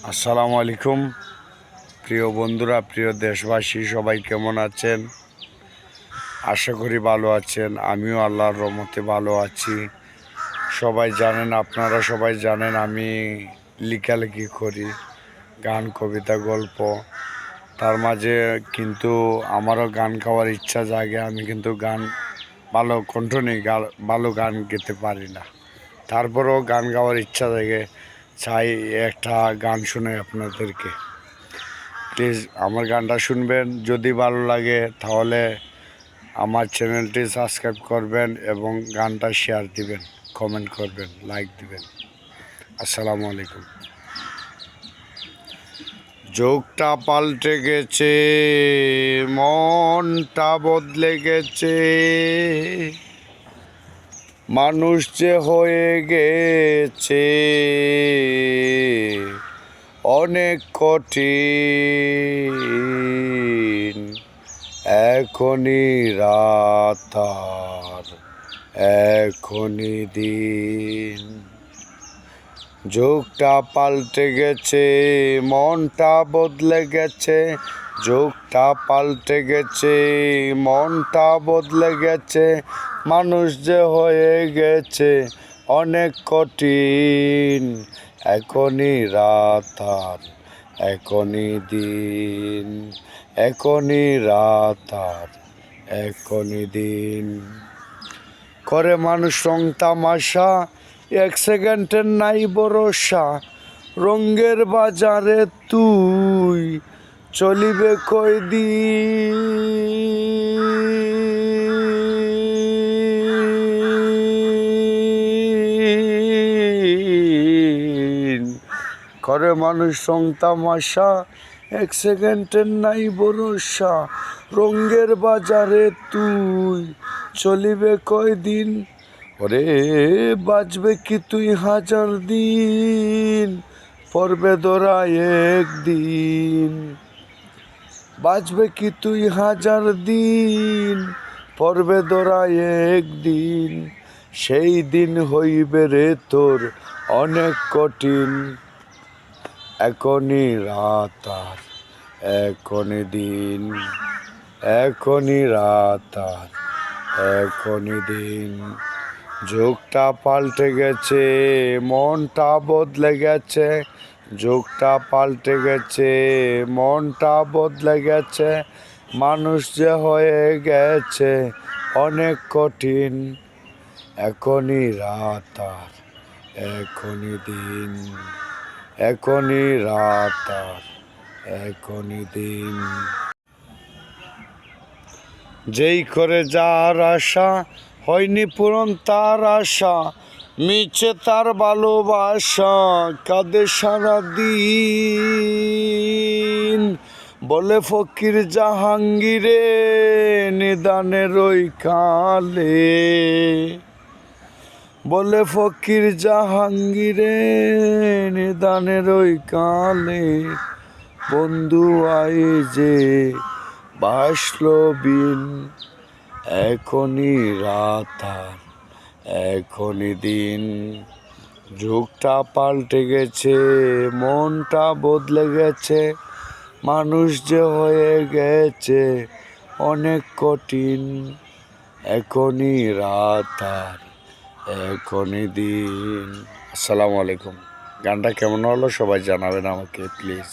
আসসালামু আলাইকুম প্রিয় বন্ধুরা, প্রিয় দেশবাসী, সবাই কেমন আছেন? আশা করি ভালো আছেন। আমিও আল্লাহর রহমতে ভালো আছি। সবাই জানেন, আপনারা সবাই জানেন আমি লেখালেখি করি, গান, কবিতা, গল্প। তার মাঝে কিন্তু আমারও গান গাওয়ার ইচ্ছা জাগে। আমি কিন্তু গান ভালো কণ্ঠ নেই, ভালো গান গেতে পারি না। তারপরেও গান গাওয়ার ইচ্ছা জাগে, চাই একটা গান শুনে আপনাদেরকে। প্লিজ আমার গানটা শুনবেন। যদি ভালো লাগে তাহলে আমার চ্যানেলটি সাবস্ক্রাইব করবেন এবং গানটা শেয়ার দিবেন, কমেন্ট করবেন, লাইক দিবেন। আসসালামু আলাইকুম। যুগটা পাল্টে গেছে, মনটা বদলে গেছে, মানুষ যে হয়ে গেছে অনেক কঠিন। এখনই রাত আর এখনই দিন। যুগটা পাল্টে গেছে, মনটা বদলে গেছে। যুগটা পাল্টে গেছে, মনটা বদলে গেছে, মানুষ যে হয়ে গেছে অনেক কঠিন। এখনই রাত আর এখনই দিন, এখনই রাত আর এখনই দিন। করে মানুষ রং তামাশা, এক সেকেন্ডের নাই ভরসা। রঙ্গের বাজারে তুই চলিবে কয়দিন। করে মানুষ রং তামাশা, এক সেকেন্ডের নাই ভরসা। রঙ্গের বাজারে তুই চলিবে কয়দিন। ওরে বাঁচবে কি তুই হাজার দিন, পড়বে ধরা একদিন। বাঁচবে কি তুই হাজার দিন, পড়বে ধরা একদিন। সেই দিন হইবে রে তোর অনেক কঠিন। এখনই রাত আর এখনই দিন, এখনই রাত আর এখনই দিন। যুগটা পাল্টে গেছে, মনটা বদলে গেছে। যুগটা পাল্টে গেছে, মনটা বদলে গেছে, মানুষ যে হয়ে গেছে অনেক কঠিন। এখনই রাত আর এখনই দিন, এখনই রাত আর এখনই দিন। যেই করে যার আশা হয়নি পূরণ তার আশা, মিছে তার ভালোবাসা, কাঁদে সারাদিন। বলে ফকির জাহাঙ্গীরে নিদানের ওই কালে, বলে ফকির জাহাঙ্গীরে নিদানের ওই কালে। বন্ধু আয় যে বাসলো বিন, এখনই রাত আর এখনই দিন। যুগটা পাল্টে গেছে, মনটা বদলে গেছে, মানুষ যে হয়ে গেছে অনেক কঠিন। এখনই রাত আর এখনই দিন। আসসালামু আলাইকুম। গানটা কেমন হলো সবাই জানাবেন আমাকে প্লিজ।